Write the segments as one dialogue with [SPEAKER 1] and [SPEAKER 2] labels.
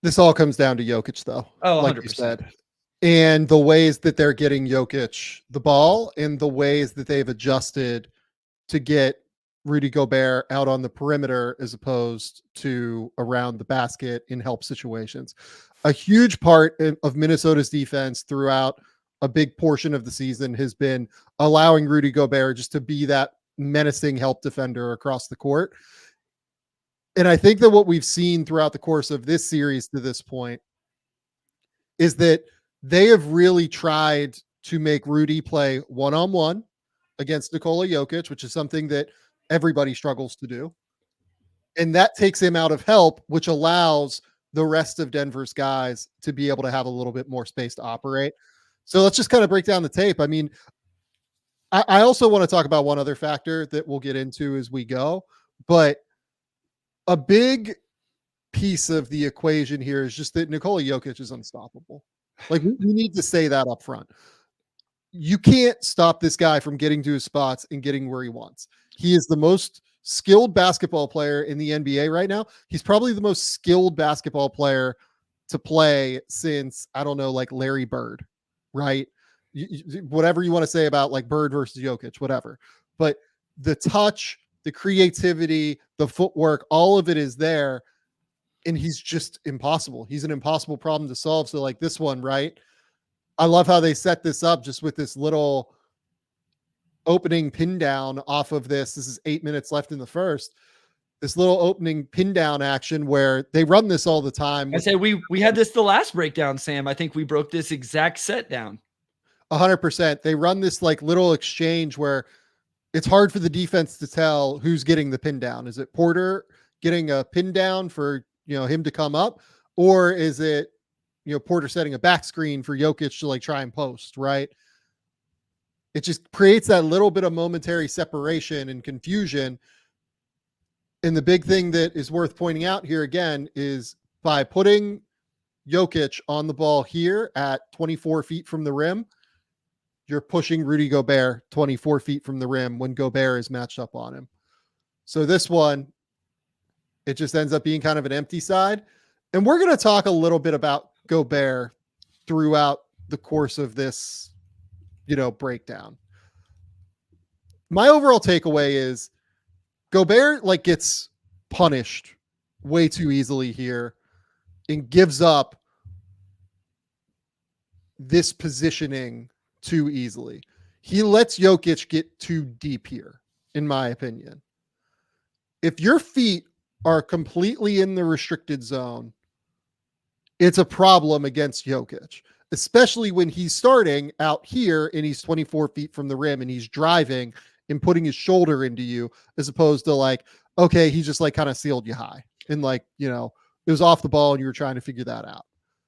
[SPEAKER 1] This all comes down to Jokic, though,
[SPEAKER 2] Oh,
[SPEAKER 1] like you
[SPEAKER 2] 100%.
[SPEAKER 1] said, and the ways that they're getting Jokic the ball and the ways that they've adjusted to get Rudy Gobert out on the perimeter as opposed to around the basket in help situations. A huge part of Minnesota's defense throughout a big portion of the season has been allowing Rudy Gobert just to be that menacing help defender across the court. And I think that what we've seen throughout the course of this series to this point is that they have really tried to make Rudy play one-on-one against Nikola Jokic, which is something that everybody struggles to do. And that takes him out of help, which allows the rest of Denver's guys to be able to have a little bit more space to operate. So let's just kind of break down the tape. I mean, I also want to talk about one other factor that we'll get into as we go, but a big piece of the equation here is just that Nikola Jokic is unstoppable. Like we need to say that up front. You can't stop this guy from getting to his spots and getting where he wants. He is the most skilled basketball player in the NBA right now. He's probably the most skilled basketball player to play since, I don't know, like Larry Bird, right? Whatever you want to say about like Bird versus Jokic, whatever. But the touch, the creativity, the footwork, all of it is there. And he's just impossible. He's an impossible problem to solve. So like this one, right? I love how they set this up just with this little opening pin down off of this. This is 8 minutes left in the first. This little opening pin down action where they run this all the time.
[SPEAKER 2] I say we had this the last breakdown, Sam. I think we broke this exact set down.
[SPEAKER 1] 100%. They run this like little exchange where it's hard for the defense to tell who's getting the pin down. Is it Porter getting a pin down for, him to come up, or is it, Porter setting a back screen for Jokic to like try and post, right? It just creates that little bit of momentary separation and confusion. And the big thing that is worth pointing out here again is by putting Jokic on the ball here at 24 feet from the rim, you're pushing Rudy Gobert 24 feet from the rim when Gobert is matched up on him. So this one, it just ends up being kind of an empty side. And we're going to talk a little bit about Gobert throughout the course of this, breakdown. My overall takeaway is Gobert like gets punished way too easily here and gives up this positioning too easily. He lets Jokic get too deep here, in my opinion. If your feet are completely in the restricted zone, it's a problem against Jokic, especially when he's starting out here and he's 24 feet from the rim and he's driving and putting his shoulder into you, as opposed to like, okay, he just like kind of sealed you high and like, it was off the ball and you were trying to figure that out.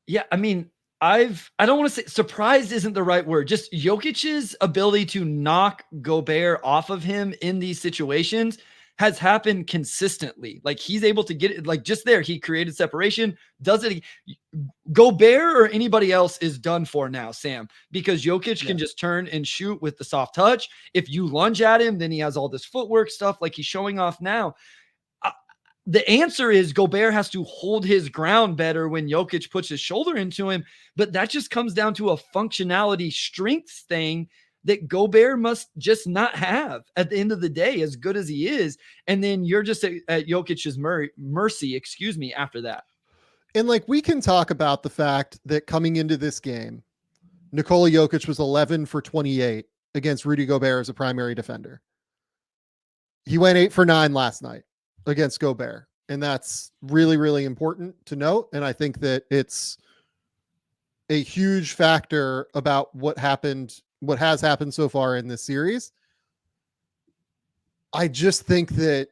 [SPEAKER 2] Yeah, I mean, I don't want to say surprised isn't the right word. Just Jokic's ability to knock Gobert off of him in these situations has happened consistently. Like he's able to get it, like just there, he created separation, does it. Gobert or anybody else is done for now, Sam, because Jokic can just turn and shoot with the soft touch. If you lunge at him, then he has all this footwork stuff like he's showing off now. The answer is Gobert has to hold his ground better when Jokic puts his shoulder into him. But that just comes down to a functionality strengths thing that Gobert must just not have at the end of the day, as good as he is. And then you're just at Jokic's mercy, after that.
[SPEAKER 1] And like we can talk about the fact that coming into this game, Nikola Jokic was 11 for 28 against Rudy Gobert as a primary defender. He went 8 for 9 last night against Gobert. And that's really, really important to note. And I think that it's a huge factor about what has happened so far in this series. I just think that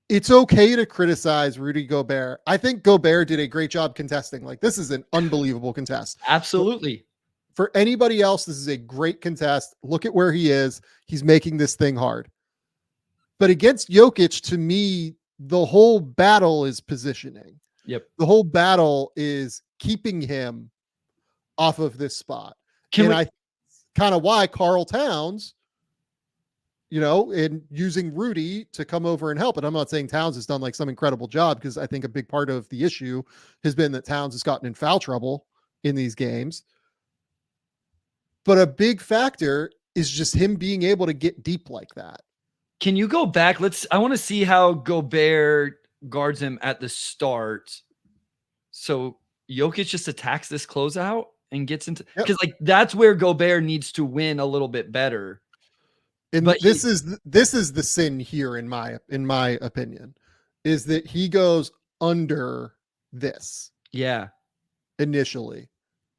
[SPEAKER 1] it's okay to criticize Rudy Gobert. I think Gobert did a great job contesting. Like, this is an unbelievable contest.
[SPEAKER 2] Absolutely.
[SPEAKER 1] For anybody else, this is a great contest. Look at where he is. He's making this thing hard. But against Jokic, to me, the whole battle is positioning.
[SPEAKER 2] Yep.
[SPEAKER 1] The whole battle is keeping him off of this spot. I kind of why Karl Towns and using Rudy to come over and help. And I'm not saying Towns has done like some incredible job, because I think a big part of the issue has been that Towns has gotten in foul trouble in these games. But a big factor is just him being able to get deep like that.
[SPEAKER 2] Can you go back? I want to see how Gobert guards him at the start. So Jokic just attacks this closeout and gets into, because like that's where Gobert needs to win a little bit better.
[SPEAKER 1] And
[SPEAKER 2] But
[SPEAKER 1] this is the sin here, in my opinion, is that he goes under this.
[SPEAKER 2] Yeah.
[SPEAKER 1] Initially,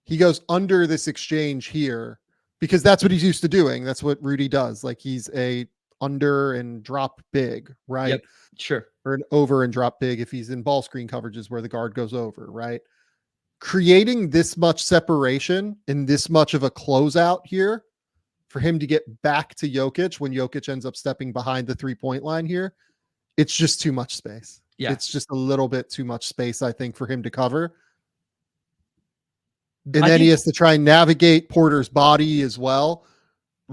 [SPEAKER 1] he goes under this exchange here because that's what he's used to doing. That's what Rudy does. Like, he's a under and drop big, right?
[SPEAKER 2] Yep. Sure.
[SPEAKER 1] Or an over and drop big if he's in ball screen coverages where the guard goes over, right? Creating this much separation and this much of a closeout here for him to get back to Jokic when Jokic ends up stepping behind the 3-point line here, it's just too much space.
[SPEAKER 2] Yeah.
[SPEAKER 1] It's just a little bit too much space, I think, for him to cover. And then he has to try and navigate Porter's body as well.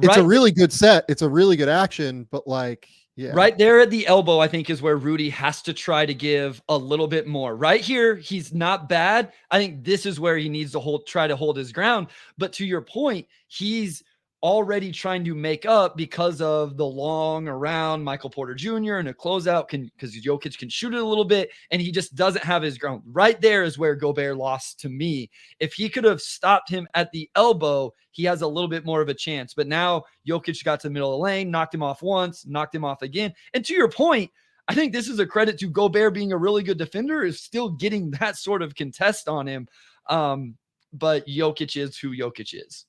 [SPEAKER 1] It's a really good set. It's a really good action, but like, yeah.
[SPEAKER 2] Right there at the elbow, I think, is where Rudy has to try to give a little bit more. Right here, he's not bad. I think this is where he needs to try to hold his ground. But to your point, he's already trying to make up because of the long around Michael Porter Jr. and a closeout because Jokic can shoot it a little bit, and he just doesn't have his ground. Right there is where Gobert lost to me. If he could have stopped him at the elbow, he has a little bit more of a chance. But now Jokic got to the middle of the lane, knocked him off once, knocked him off again. And to your point, I think this is a credit to Gobert being a really good defender, is still getting that sort of contest on him. But Jokic is who Jokic is.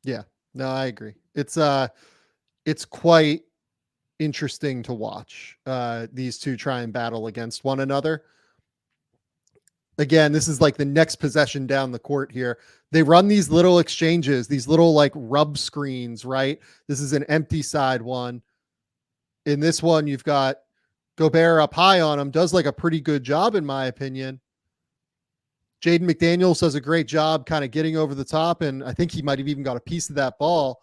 [SPEAKER 1] Yeah. No, I agree. It's quite interesting to watch these two try and battle against one another. Again, this is like the next possession down the court here. They run these little exchanges, these little like rub screens, right? This is an empty side one. In this one, you've got Gobert up high on him, does like a pretty good job, in my opinion. Jaden McDaniels does a great job kind of getting over the top, and I think he might have even got a piece of that ball.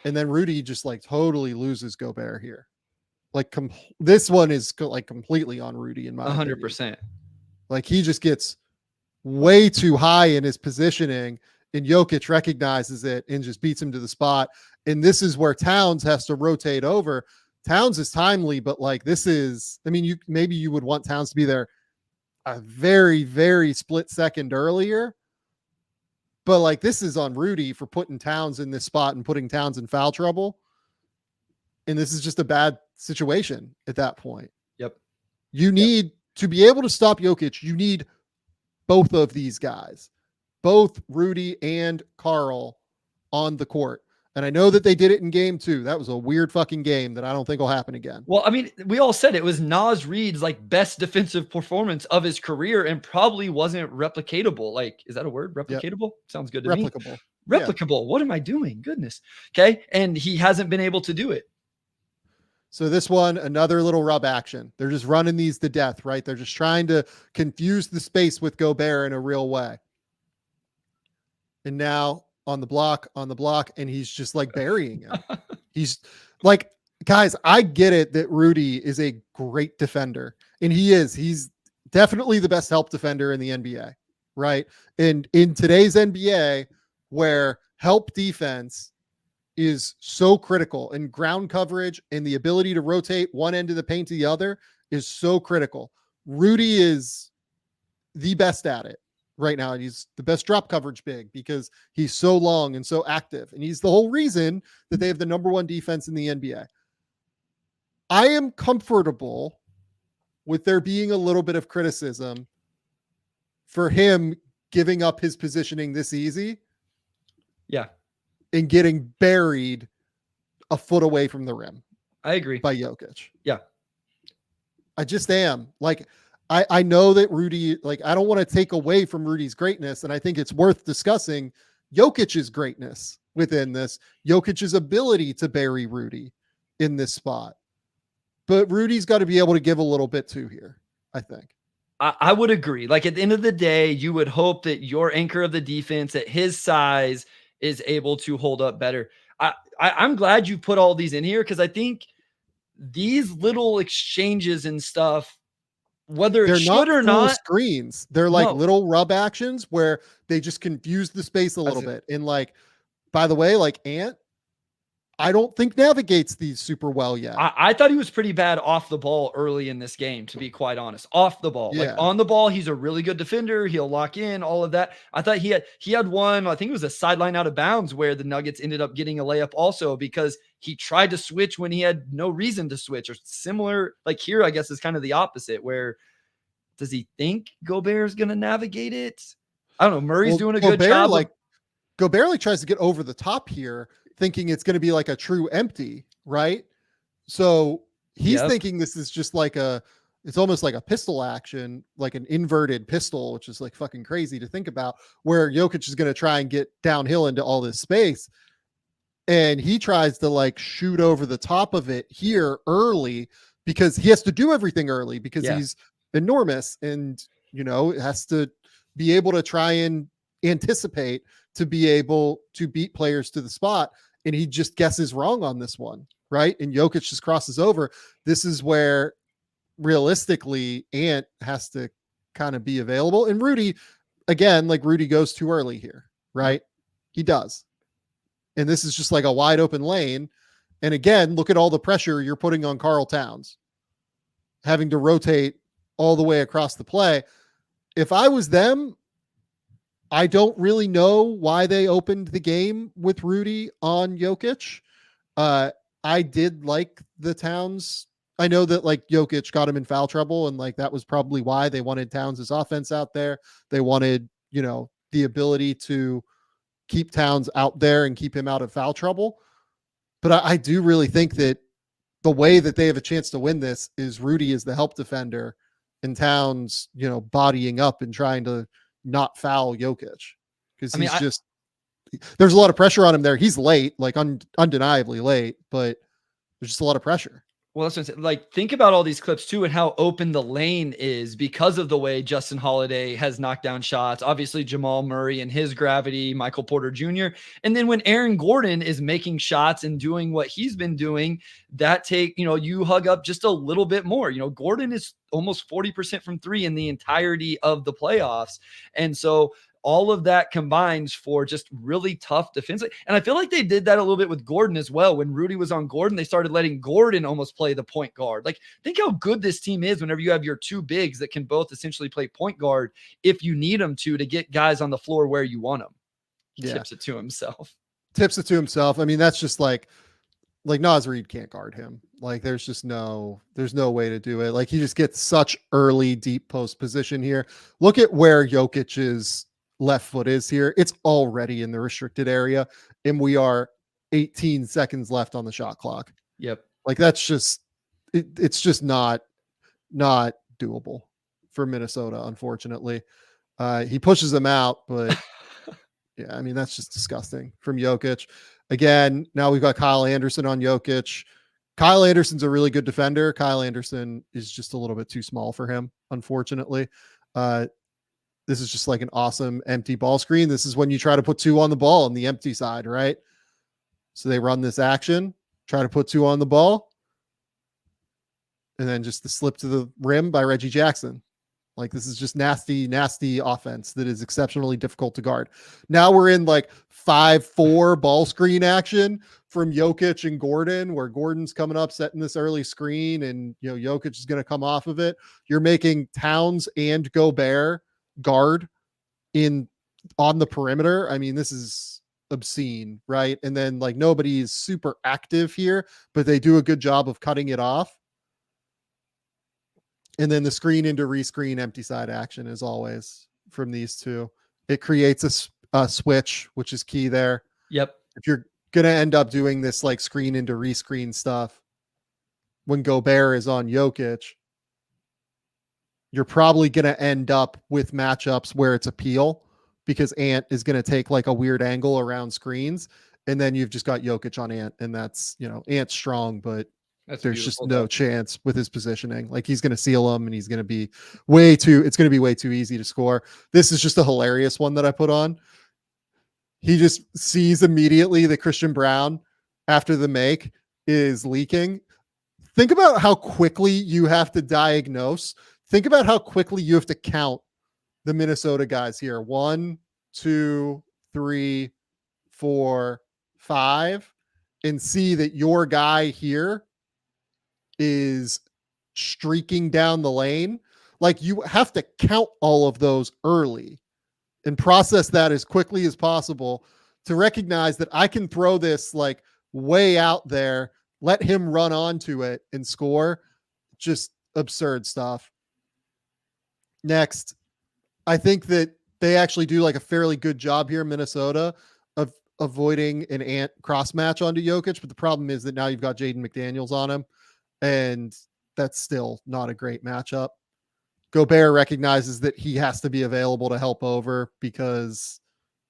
[SPEAKER 1] And then Rudy just like totally loses Gobert here. Like this one is like completely on Rudy, in my
[SPEAKER 2] 100%.
[SPEAKER 1] opinion. Like, he just gets way too high in his positioning, and Jokic recognizes it and just beats him to the spot. And this is where Towns has to rotate over. Towns is timely, but like, this is, I mean, maybe you would want Towns to be there a very, very split second earlier. But like, this is on Rudy for putting Towns in this spot and putting Towns in foul trouble. And this is just a bad situation at that point.
[SPEAKER 2] Yep.
[SPEAKER 1] You need to be able to stop Jokic. You need both of these guys, both Rudy and Karl, on the court. And I know that they did it in game 2. That was a weird fucking game that I don't think will happen again.
[SPEAKER 2] Well, I mean, we all said it was Naz Reid's like best defensive performance of his career, and probably wasn't replicatable. Like, is that a word? Replicatable? Yep. Sounds good to
[SPEAKER 1] Replicable.
[SPEAKER 2] me. Replicable. Yeah. What am I doing? Goodness. Okay. And he hasn't been able to do it.
[SPEAKER 1] So this one, another little rub action. They're just running these to death, right? They're just trying to confuse the space with Gobert in a real way. And now on the block, and he's just like burying him. He's like, guys, I get it that Rudy is a great defender, and he's definitely the best help defender in the NBA, right? And in today's NBA, where help defense is so critical, and ground coverage and the ability to rotate one end of the paint to the other is so critical, Rudy is the best at it right now. He's the best drop coverage big because he's so long and so active. And he's the whole reason that they have the number 1 defense in the NBA. I am comfortable with there being a little bit of criticism for him giving up his positioning this easy.
[SPEAKER 2] Yeah.
[SPEAKER 1] And getting buried a foot away from the rim.
[SPEAKER 2] I agree.
[SPEAKER 1] By Jokic.
[SPEAKER 2] Yeah.
[SPEAKER 1] I just am. Like, I know that Rudy, like, I don't want to take away from Rudy's greatness, and I think it's worth discussing Jokic's greatness within this, Jokic's ability to bury Rudy in this spot. But Rudy's got to be able to give a little bit too here, I think.
[SPEAKER 2] I would agree. Like, at the end of the day, you would hope that your anchor of the defense at his size is able to hold up better. I'm glad you put all these in here because I think these little exchanges and stuff, whether it
[SPEAKER 1] They're
[SPEAKER 2] should
[SPEAKER 1] not
[SPEAKER 2] or
[SPEAKER 1] full
[SPEAKER 2] not,
[SPEAKER 1] screens. They're like
[SPEAKER 2] no.
[SPEAKER 1] little rub actions where they just confuse the space a little bit. And like, by the way, like Ant, I don't think navigates these super well yet.
[SPEAKER 2] I thought he was pretty bad off the ball early in this game, to be quite honest. Off the ball, like
[SPEAKER 1] Yeah.
[SPEAKER 2] on the ball, he's a really good defender. He'll lock in all of that. I thought he had one. I think it was a sideline out of bounds where the Nuggets ended up getting a layup also because he tried to switch when he had no reason to switch, or similar. Like here, I guess is kind of the opposite. Where does he think Gobert's going to navigate it? I don't know. Murray's
[SPEAKER 1] Well,
[SPEAKER 2] doing a good job.
[SPEAKER 1] Gobert like tries to get over the top here, thinking it's going to be like a true empty, right? So he's thinking this is just like it's almost like a pistol action, like an inverted pistol, which is like fucking crazy to think about, where Jokic is going to try and get downhill into all this space. And he tries to like shoot over the top of it here early because he has to do everything early because he's enormous and, has to be able to try and anticipate to be able to beat players to the spot. And he just guesses wrong on this one, right? And Jokic just crosses over. This is where realistically Ant has to kind of be available. And Rudy, again, like Rudy goes too early here, right? He does. And this is just like a wide open lane. And again, look at all the pressure you're putting on Karl Towns, having to rotate all the way across the play. If I was them, I don't really know why they opened the game with Rudy on Jokic. I did like the Towns. I know that like Jokic got him in foul trouble, and like that was probably why they wanted Towns' offense out there. They wanted, the ability to keep Towns out there and keep him out of foul trouble. But I do really think that the way that they have a chance to win this is Rudy is the help defender and Towns, bodying up and trying to not foul Jokic because there's a lot of pressure on him there. He's late, like undeniably late, but there's just a lot of pressure.
[SPEAKER 2] Well, that's what I'm saying. Like, think about all these clips too and how open the lane is because of the way Justin Holiday has knocked down shots. Obviously, Jamal Murray and his gravity, Michael Porter Jr. And then when Aaron Gordon is making shots and doing what he's been doing, you hug up just a little bit more. Gordon is almost 40% from three in the entirety of the playoffs. And so all of that combines for just really tough defense. And I feel like they did that a little bit with Gordon as well. When Rudy was on Gordon, they started letting Gordon almost play the point guard. Like, think how good this team is whenever you have your two bigs that can both essentially play point guard if you need them to get guys on the floor where you want them. He tips it to himself.
[SPEAKER 1] I mean, that's just like Naz Reid can't guard him. Like there's no way to do it. Like he just gets such early deep post position here. Look at where Jokic's left foot is here. It's already in the restricted area and we are 18 seconds left on the shot clock.
[SPEAKER 2] Yep.
[SPEAKER 1] Like that's just it's just not doable for Minnesota, unfortunately. He pushes them out, but yeah, I mean that's just disgusting from Jokic. Again, now we've got Kyle Anderson on Jokic. Kyle Anderson's a really good defender. Kyle Anderson is just a little bit too small for him, unfortunately. This is just like an awesome empty ball screen. This is when you try to put two on the ball on the empty side, right? So they run this action, try to put two on the ball, and then just the slip to the rim by Reggie Jackson. Like this is just nasty, nasty offense that is exceptionally difficult to guard. Now we're in like 5-4 ball screen action from Jokic and Gordon, where Gordon's coming up, setting this early screen, and Jokic is going to come off of it. You're making Towns and Gobert guard on the perimeter. I mean, this is obscene, right? And then like nobody is super active here, but they do a good job of cutting it off. And then the screen into rescreen empty side action as always from these two. It creates a switch, which is key there.
[SPEAKER 2] Yep.
[SPEAKER 1] If you're going to end up doing this like screen into rescreen stuff when Gobert is on Jokic, you're probably going to end up with matchups where it's a peel because Ant is going to take like a weird angle around screens. And then you've just got Jokic on Ant, and that's, Ant's strong, but there's just no chance with his positioning. Like he's going to seal him and he's going to be it's going to be way too easy to score. This is just a hilarious one that I put on. He just sees immediately that Christian Brown after the make is leaking, think about how quickly you have to diagnose. Think about how quickly you have to count the Minnesota guys here. 1, 2, 3, 4, 5, and see that your guy here is streaking down the lane. Like, you have to count all of those early and process that as quickly as possible to recognize that I can throw this like way out there, let him run onto it and score. Just absurd stuff. Next, I think that they actually do like a fairly good job here in Minnesota of avoiding an Ant cross match onto Jokic. But the problem is that now you've got Jaden McDaniels on him, and that's still not a great matchup. Gobert recognizes that he has to be available to help over because,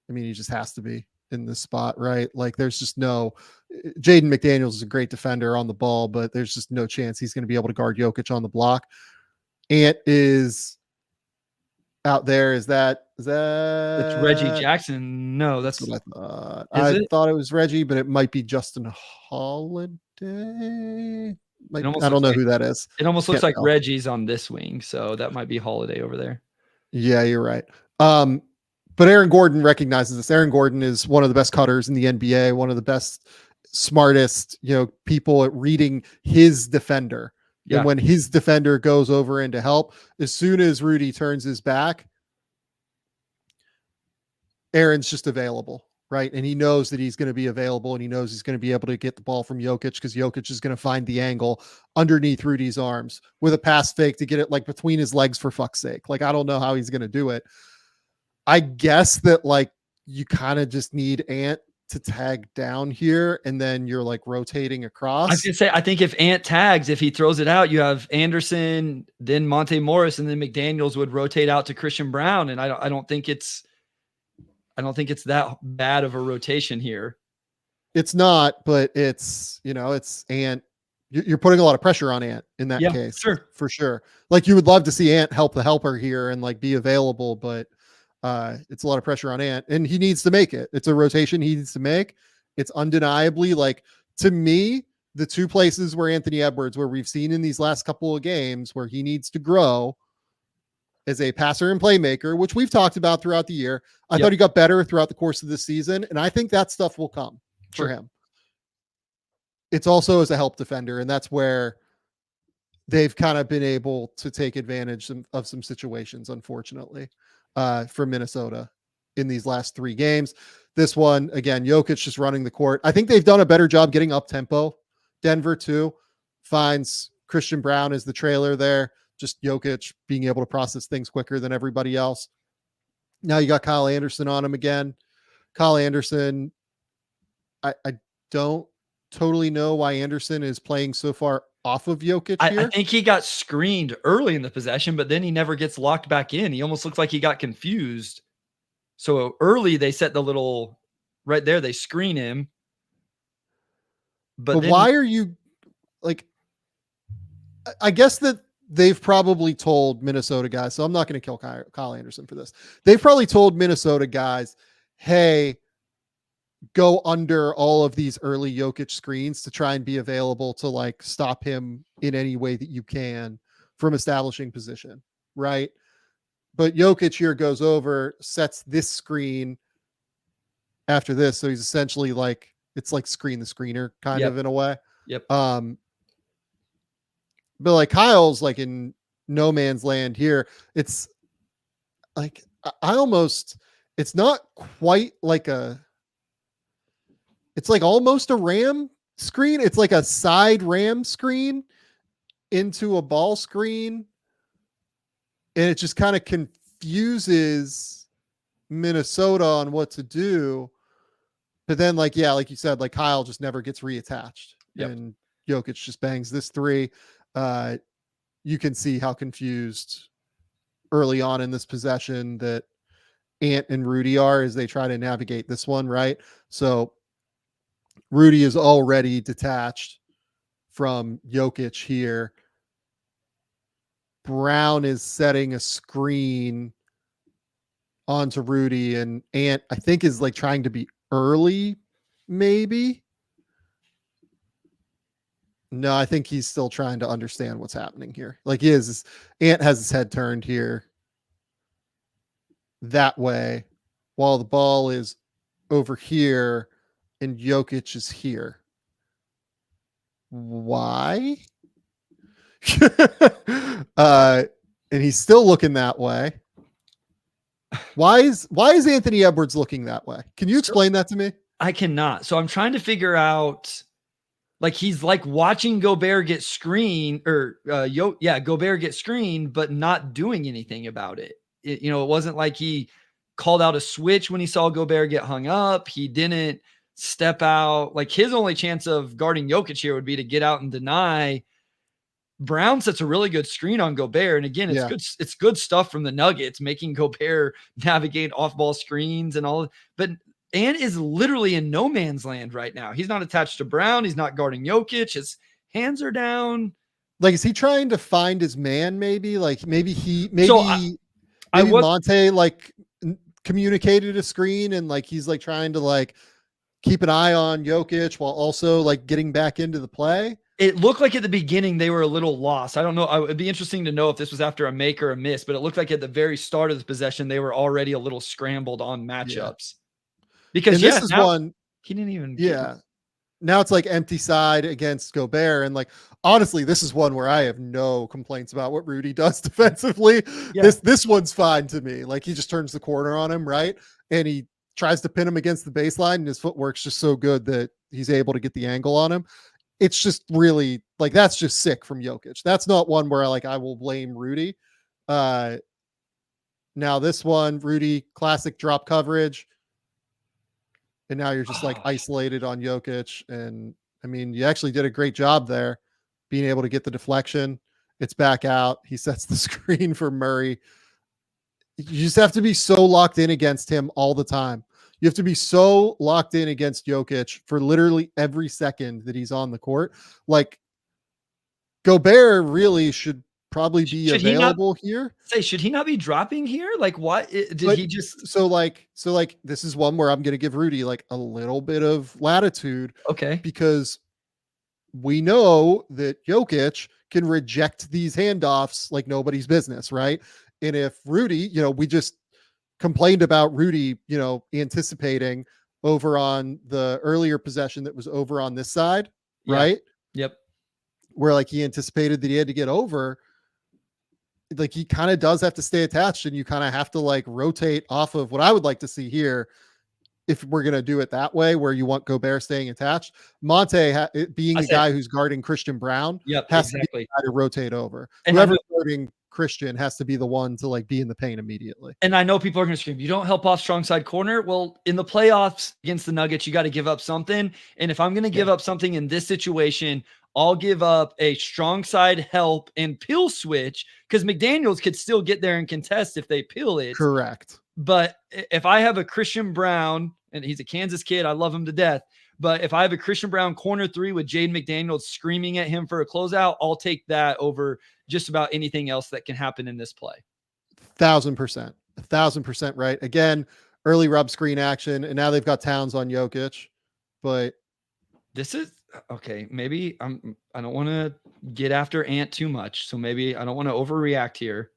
[SPEAKER 1] I mean, he just has to be in this spot, right? Like, there's just no. Jaden McDaniels is a great defender on the ball, but there's just no chance he's going to be able to guard Jokic on the block. Ant is out there. Is
[SPEAKER 2] It's Reggie
[SPEAKER 1] that?
[SPEAKER 2] Jackson. No,
[SPEAKER 1] That's
[SPEAKER 2] that's
[SPEAKER 1] what I thought.
[SPEAKER 2] is
[SPEAKER 1] I
[SPEAKER 2] it?
[SPEAKER 1] thought it was Reggie, but it might be Justin Holiday.
[SPEAKER 2] It
[SPEAKER 1] I
[SPEAKER 2] almost
[SPEAKER 1] don't
[SPEAKER 2] looks
[SPEAKER 1] know
[SPEAKER 2] like
[SPEAKER 1] who that is.
[SPEAKER 2] it almost looks
[SPEAKER 1] Can't
[SPEAKER 2] like
[SPEAKER 1] tell.
[SPEAKER 2] Reggie's on this wing, so that might be Holiday over there.
[SPEAKER 1] Yeah, you're right. But Aaron Gordon recognizes this. Aaron Gordon is one of the best cutters in the NBA, one of the best, smartest, people at reading his defender.
[SPEAKER 2] Yeah,
[SPEAKER 1] And when his defender goes over in to help, as soon as Rudy turns his back, Aaron's just available, right? And he knows that he's going to be available, and he knows he's going to be able to get the ball from Jokic because Jokic is going to find the angle underneath Rudy's arms with a pass fake to get it like between his legs, for fuck's sake. Like, I don't know how he's going to do it. I guess that like you kind of just need Ant to tag down here, and then you're like rotating
[SPEAKER 2] I
[SPEAKER 1] across.
[SPEAKER 2] was gonna say, I think if Ant tags, if he throws it out, you have Anderson, then Monte Morris, and then McDaniels would rotate out to Christian Brown, and I don't think it's that bad of a rotation here.
[SPEAKER 1] It's not, but it's Ant. You're putting a lot of pressure on Ant in that
[SPEAKER 2] Yeah,
[SPEAKER 1] case,
[SPEAKER 2] sure.
[SPEAKER 1] for sure. Like, you would love to see Ant help the helper here and like be available, but it's a lot of pressure on Ant, and he needs to make it. It's a rotation he needs to make. It's undeniably, like, to me, the two places where Anthony Edwards, where we've seen in these last couple of games where he needs to grow as a passer and playmaker, which we've talked about throughout the year. I thought he got better throughout the course of the season, and I think that stuff will come for him. It's also as a help defender, and that's where they've kind of been able to take advantage of some situations, unfortunately, for Minnesota in these last 3 games. This one, again, Jokic just running the court. I think they've done a better job getting up tempo. Denver too finds Christian Brown as the trailer there. Just Jokic being able to process things quicker than everybody else. Now you got Kyle Anderson on him again. Kyle Anderson, I don't totally know why Anderson is playing so far off of Jokic here.
[SPEAKER 2] I think he got screened early in the possession, but then he never gets locked back in. He almost looks like he got confused. So early they set the little right there, they screen him.
[SPEAKER 1] But
[SPEAKER 2] then
[SPEAKER 1] why are you like, I guess that they've probably told Minnesota guys, so I'm not going to kill Kyle Anderson for this. They've probably told Minnesota guys, hey, go under all of these early Jokic screens to try and be available to like stop him in any way that you can from establishing position, right? But Jokic here goes over, sets this screen after this, so he's essentially like, it's like screen the screener kind of in a way.
[SPEAKER 2] Yep.
[SPEAKER 1] But like Kyle's like in no man's land here. It's like it's not quite like it's like almost a ram screen. It's like a side ram screen into a ball screen. And it just kind of confuses Minnesota on what to do. But then like you said, like Kyle just never gets reattached. And Jokic just bangs this 3. You can see how confused early on in this possession that Ant and Rudy are as they try to navigate this one, right? So Rudy is already detached from Jokic here. Brown is setting a screen onto Rudy, and Ant, I think, is like trying to be early, maybe. No, I think he's still trying to understand what's happening here. Like Ant has his head turned here that way while the ball is over here and Jokic is here. Why? And he's still looking that way. Why is Anthony Edwards looking that way? Can you explain that to me?
[SPEAKER 2] I cannot. So I'm trying to figure out, like, he's like watching Gobert get screened, or Gobert get screened, but not doing anything about it. It wasn't like he called out a switch when he saw Gobert get hung up. He didn't step out. Like, his only chance of guarding Jokic here would be to get out and deny. Brown sets a really good screen on Gobert. And again, it's
[SPEAKER 1] Yeah.
[SPEAKER 2] good. It's good stuff from the Nuggets, making Gobert navigate off ball screens and all. But Ant is literally in no man's land right now. He's not attached to Brown. He's not guarding Jokic. His hands are down.
[SPEAKER 1] Like, is he trying to find his man? Maybe
[SPEAKER 2] I was
[SPEAKER 1] Monte like communicated a screen and like he's like trying to like keep an eye on Jokic while also like getting back into the play.
[SPEAKER 2] It looked like at the beginning they were a little lost. I don't know. It'd be interesting to know if this was after a make or a miss, but it looked like at the very start of the possession they were already a little scrambled on matchups. Because
[SPEAKER 1] this is one
[SPEAKER 2] he didn't even.
[SPEAKER 1] Now it's like empty side against Gobert. And like, honestly, this is one where I have no complaints about what Rudy does defensively.
[SPEAKER 2] Yeah.
[SPEAKER 1] This one's fine to me. Like, he just turns the corner on him, right? And he tries to pin him against the baseline, and his footwork's just so good that he's able to get the angle on him. It's just really like, that's just sick from Jokic. That's not one where I will blame Rudy. Now this one, Rudy, classic drop coverage. And now you're just like isolated on Jokic. And I mean, you actually did a great job there being able to get the deflection. It's back out. He sets the screen for Murray. You just have to be so locked in against him all the time. You have to be so locked in against Jokic for literally every second that he's on the court. Like, Gobert really should probably be available here.
[SPEAKER 2] Should he not be dropping here? Like, what did he just?
[SPEAKER 1] So this is one where I'm going to give Rudy like a little bit of latitude.
[SPEAKER 2] Okay.
[SPEAKER 1] Because we know that Jokic can reject these handoffs like nobody's business, right? And if Rudy, we just complained about Rudy, anticipating over on the earlier possession that was over on this side, right?
[SPEAKER 2] Yep.
[SPEAKER 1] Where like he anticipated that he had to get over. Like, he kind of does have to stay attached, and you kind of have to like rotate off of what I would like to see here. If we're going to do it that way, where you want Gobert staying attached, Monte being the guy who's guarding Christian Brown, has to be the guy to rotate over. And whoever's guarding Christian has to be the one to like be in the paint immediately.
[SPEAKER 2] And I know people are going to scream, you don't help off strong side corner. Well, in the playoffs against the Nuggets, you got to give up something. And if I'm going to give up something in this situation, I'll give up a strong side help and peel switch, because McDaniels could still get there and contest if they peel it.
[SPEAKER 1] Correct.
[SPEAKER 2] But if I have a Christian Brown, and he's a Kansas kid, I love him to death. But if I have a Christian Brown corner three with Jaden McDaniels screaming at him for a closeout, I'll take that over just about anything else that can happen in this play.
[SPEAKER 1] 1,000% right. Again, early rub screen action, and now they've got Towns on Jokic. But
[SPEAKER 2] this is okay. Maybe I don't want to get after Ant too much, so maybe I don't want to overreact here.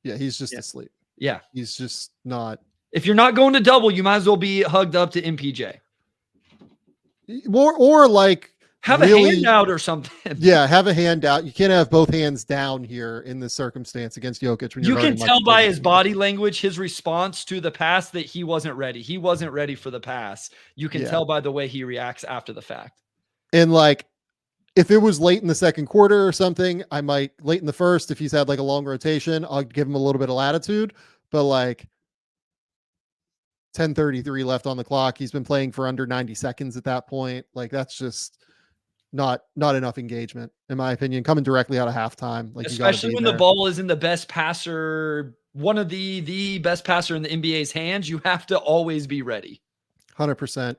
[SPEAKER 1] Yeah, he's just asleep.
[SPEAKER 2] Yeah,
[SPEAKER 1] he's just not.
[SPEAKER 2] If you're not going to double, you might as well be hugged up to MPJ.
[SPEAKER 1] Or like
[SPEAKER 2] have a handout or something.
[SPEAKER 1] Yeah, have a handout. You can't have both hands down here in this circumstance against Jokic. When
[SPEAKER 2] you can tell by his body language, his response to the pass, that he wasn't ready. He wasn't ready for the pass. You can tell by the way he reacts after the fact.
[SPEAKER 1] And like, if it was late in the second quarter or something, I might, late in the first, if he's had like a long rotation, I'll give him a little bit of latitude. But like, 10:33 left on the clock. He's been playing for under 90 seconds at that point. Like, that's just not enough engagement, in my opinion, coming directly out of halftime. Like,
[SPEAKER 2] especially when the ball is in the best passer, one of the best passer in the NBA's hands, you have to always be ready.
[SPEAKER 1] 100%.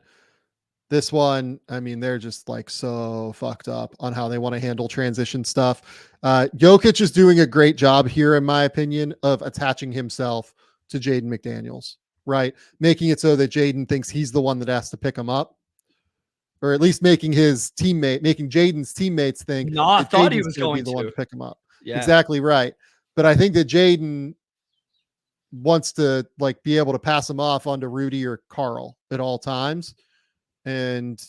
[SPEAKER 1] This one, I mean, they're just like so fucked up on how they want to handle transition stuff. Jokic is doing a great job here, in my opinion, of attaching himself to Jaden McDaniels, right? Making it so that Jaden thinks he's the one that has to pick him up. or at least making Jaden's teammates think
[SPEAKER 2] Nah,
[SPEAKER 1] that
[SPEAKER 2] thought he
[SPEAKER 1] Jaden's
[SPEAKER 2] was
[SPEAKER 1] going to be
[SPEAKER 2] going
[SPEAKER 1] the one
[SPEAKER 2] to.
[SPEAKER 1] to pick him up.
[SPEAKER 2] Yeah.
[SPEAKER 1] Exactly right. But I think that Jaden wants to like be able to pass him off onto Rudy or Carl at all times. And,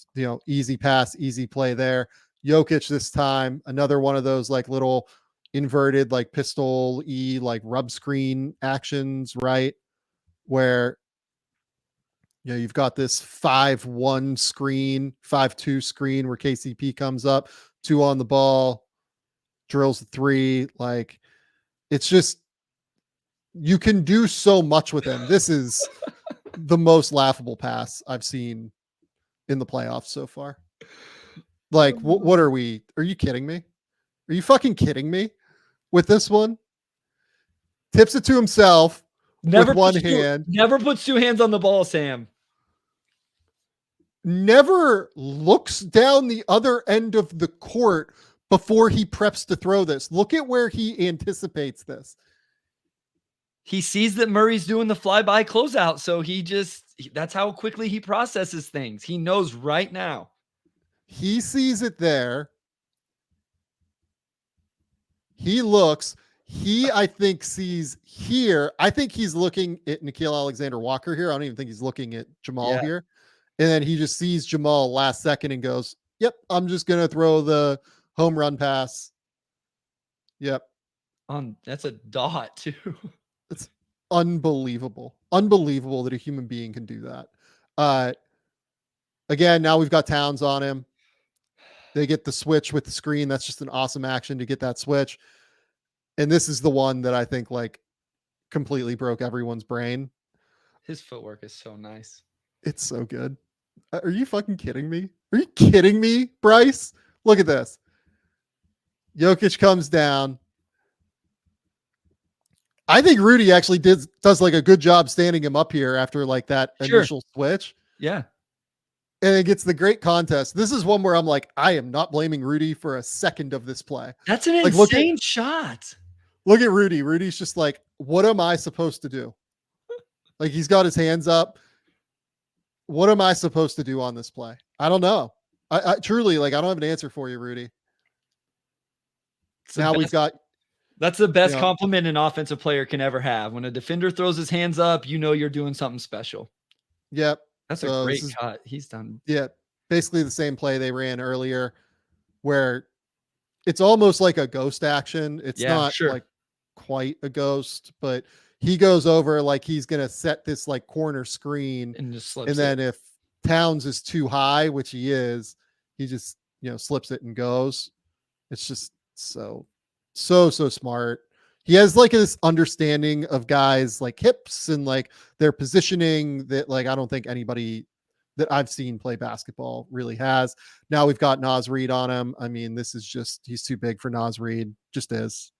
[SPEAKER 1] easy pass, easy play there. Jokic this time, another one of those like little inverted, like pistol like rub screen actions, right? Where, you've got this 5-1 screen, 5-2 screen where KCP comes up, 2 on the ball, drills the 3. Like, it's just, you can do so much with him. This is the most laughable pass I've seen in the playoffs so far. Like, what are we? Are you kidding me? Are you fucking kidding me with this one? Tips it to himself with one hand.
[SPEAKER 2] Never puts 2 hands on the ball, Sam.
[SPEAKER 1] Never looks down the other end of the court before he preps to throw this. Look at where he anticipates this.
[SPEAKER 2] He sees that Murray's doing the flyby closeout, so that's how quickly he processes things. He knows right now.
[SPEAKER 1] He sees it there. He looks. I think, sees here. I think he's looking at Nickeil Alexander-Walker here. I don't even think he's looking at Jamal here. And then he just sees Jamal last second and goes, yep, I'm just going to throw the home run pass. Yep.
[SPEAKER 2] That's a dot too.
[SPEAKER 1] It's unbelievable. Unbelievable that a human being can do that. Again, now we've got Towns on him. They get the switch with the screen. That's just an awesome action to get that switch. And this is the one that I think like completely broke everyone's brain.
[SPEAKER 2] His footwork is so nice.
[SPEAKER 1] It's so good. Are you fucking kidding me? Are you kidding me, Bryce? Look at this. Jokic comes down. I think Rudy actually does like a good job standing him up here after like that initial switch.
[SPEAKER 2] Yeah.
[SPEAKER 1] And it gets the great contest. This is one where I'm like, I am not blaming Rudy for a second of this play.
[SPEAKER 2] That's an insane shot.
[SPEAKER 1] Look at Rudy. Rudy's just like, what am I supposed to do? Like, he's got his hands up. What am I supposed to do on this play? I don't know. I truly, like, I don't have an answer for you, Rudy. Now we've got.
[SPEAKER 2] That's the best compliment an offensive player can ever have. When a defender throws his hands up, you're doing something special.
[SPEAKER 1] Yep.
[SPEAKER 2] That's a great cut. He's done.
[SPEAKER 1] Yeah. Basically the same play they ran earlier where it's almost like a ghost action. It's not like quite a ghost, but he goes over like he's going to set this like corner screen
[SPEAKER 2] and just slips
[SPEAKER 1] and then if Towns is too high, which he is, he just, slips it and goes. It's just so smart. He has like this understanding of guys like hips and like their positioning that like I don't think anybody that I've seen play basketball really has. Now we've got Naz Reid on him. I mean, this is just, he's too big for Naz Reid. Just is.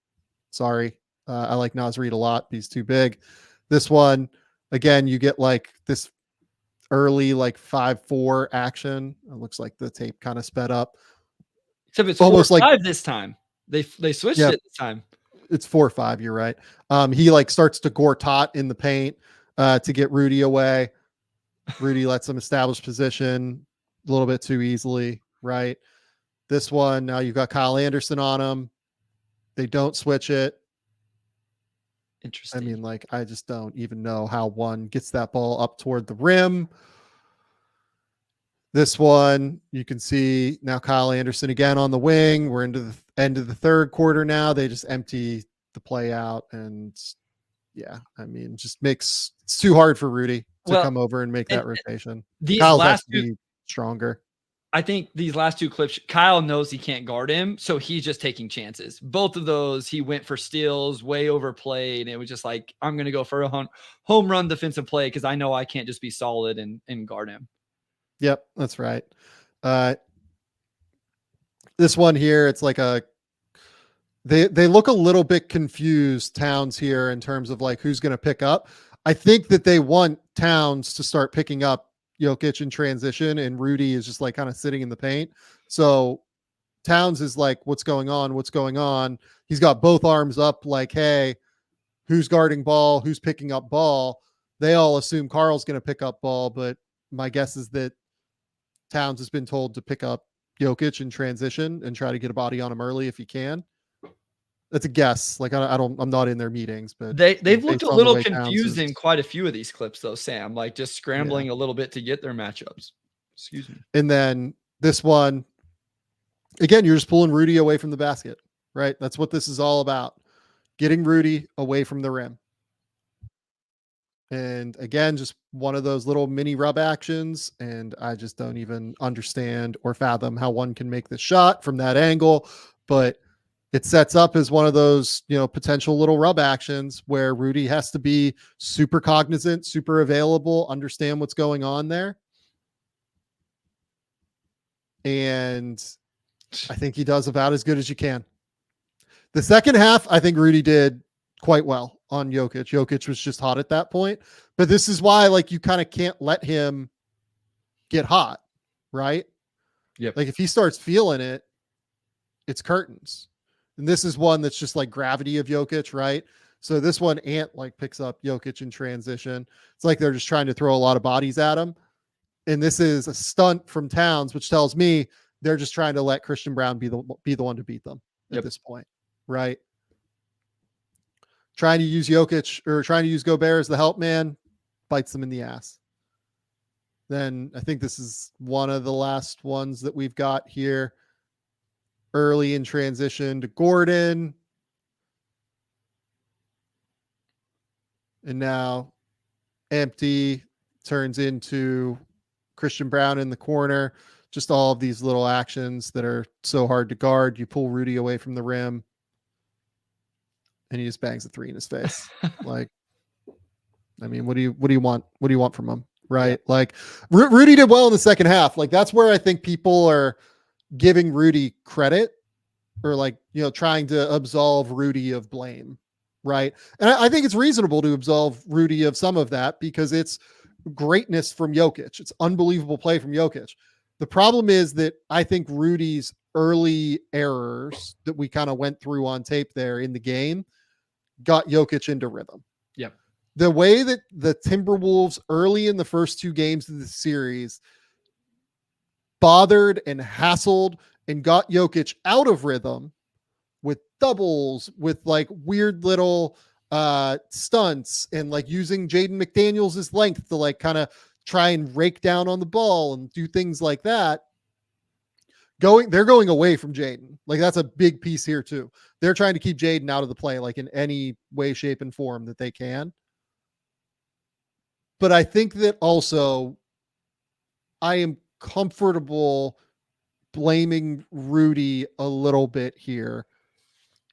[SPEAKER 1] Sorry. I like Naz Reid a lot. He's too big. This one, again, you get like this early like 5-4 action. It looks like the tape kind of sped up.
[SPEAKER 2] Except it's almost 4-5 this time. They switched it this time.
[SPEAKER 1] It's 4-5. You're right. He like starts to Gortat in the paint to get Rudy away. Rudy lets him establish position a little bit too easily, right? This one, now you've got Kyle Anderson on him. They don't switch it.
[SPEAKER 2] Interesting.
[SPEAKER 1] I mean, like, I just don't even know how one gets that ball up toward the rim. This one, you can see now Kyle Anderson again on the wing. We're into the end of the third quarter now. They just empty the play out. And yeah, I mean, it's too hard for Rudy to come over and make that rotation. Kyle's has to be stronger.
[SPEAKER 2] I think these last 2 clips, Kyle knows he can't guard him, so he's just taking chances. Both of those, he went for steals, way overplayed. And it was just like, I'm going to go for a home run defensive play because I know I can't just be solid and guard him.
[SPEAKER 1] Yep, that's right. This one here, it's like they look a little bit confused, Towns here, in terms of like who's going to pick up. I think that they want Towns to start picking up Jokic in transition, and Rudy is just like kind of sitting in the paint. So Towns is like, what's going on? What's going on? He's got both arms up like, hey, who's guarding ball? Who's picking up ball? They all assume Carl's going to pick up ball, but my guess is that Towns has been told to pick up Jokic in transition and try to get a body on him early if you can. That's a guess. Like I'm not in their meetings, but
[SPEAKER 2] They've looked
[SPEAKER 1] based
[SPEAKER 2] a
[SPEAKER 1] on the
[SPEAKER 2] little
[SPEAKER 1] way Towns
[SPEAKER 2] confused
[SPEAKER 1] is,
[SPEAKER 2] in quite a few of these clips though, Sam, like just
[SPEAKER 1] yeah.
[SPEAKER 2] scrambling a little bit to get their matchups. Excuse me.
[SPEAKER 1] And then this one, again, you're just pulling Rudy away from the basket, right? That's what this is all about. Getting Rudy away from the rim. And again, just one of those little mini rub actions. And I just don't even understand or fathom how one can make this shot from that angle. But it sets up as one of those, potential little rub actions where Rudy has to be super cognizant, super available, understand what's going on there. And I think he does about as good as you can. The second half, I think Rudy did quite well on Jokic. Jokic was just hot at that point. But this is why, like, you kind of can't let him get hot, right?
[SPEAKER 2] Yep.
[SPEAKER 1] Like, if he starts feeling it, it's curtains. And this is one that's just like gravity of Jokic, right? So this one, Ant like picks up Jokic in transition. It's like they're just trying to throw a lot of bodies at him. And this is a stunt from Towns, which tells me they're just trying to let Christian Brown be the one to beat them at this point, right? Trying to use Jokic or trying to use Gobert as the help man bites them in the ass. Then I think this is one of the last ones that we've got here. Early in transition to Gordon. And now empty turns into Christian Brown in the corner. Just all of these little actions that are so hard to guard. You pull Rudy away from the rim and he just bangs a three in his face. Like, I mean, what do you want? What do you want from him? Right. Yeah. Like Rudy did well in the second half. Like that's where I think people are giving Rudy credit or like, trying to absolve Rudy of blame. Right. And I think it's reasonable to absolve Rudy of some of that because it's greatness from Jokic. It's unbelievable play from Jokic. The problem is that I think Rudy's early errors that we kind of went through on tape there in the game got Jokic into rhythm.
[SPEAKER 2] Yep.
[SPEAKER 1] The way that the Timberwolves early in the first two games of the series bothered and hassled and got Jokic out of rhythm with doubles, with like weird little stunts and like using Jaden McDaniels' length to like kind of try and rake down on the ball and do things like that. They're going away from Jaden. Like that's a big piece here too. They're trying to keep Jaden out of the play, like in any way, shape, and form that they can. But I think that also I am comfortable blaming Rudy a little bit here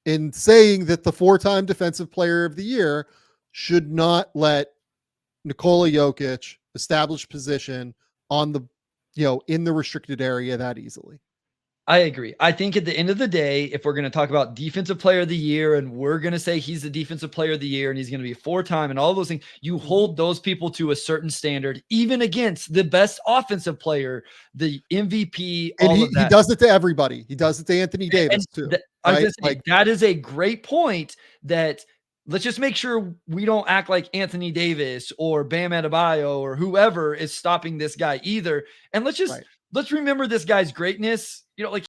[SPEAKER 1] in saying that the 4-time defensive player of the year should not let Nikola Jokic establish position on the, in the restricted area that easily.
[SPEAKER 2] I agree. I think at the end of the day, if we're going to talk about defensive player of the year and we're going to say he's the defensive player of the year and he's going to be 4-time and all those things, you hold those people to a certain standard, even against the best offensive player, the MVP,
[SPEAKER 1] and
[SPEAKER 2] all of that.
[SPEAKER 1] He does it to everybody. He does it to Anthony Davis too.
[SPEAKER 2] I was gonna say, that is a great point that let's just make sure we don't act like Anthony Davis or Bam Adebayo or whoever is stopping this guy either. And let's remember this guy's greatness. Like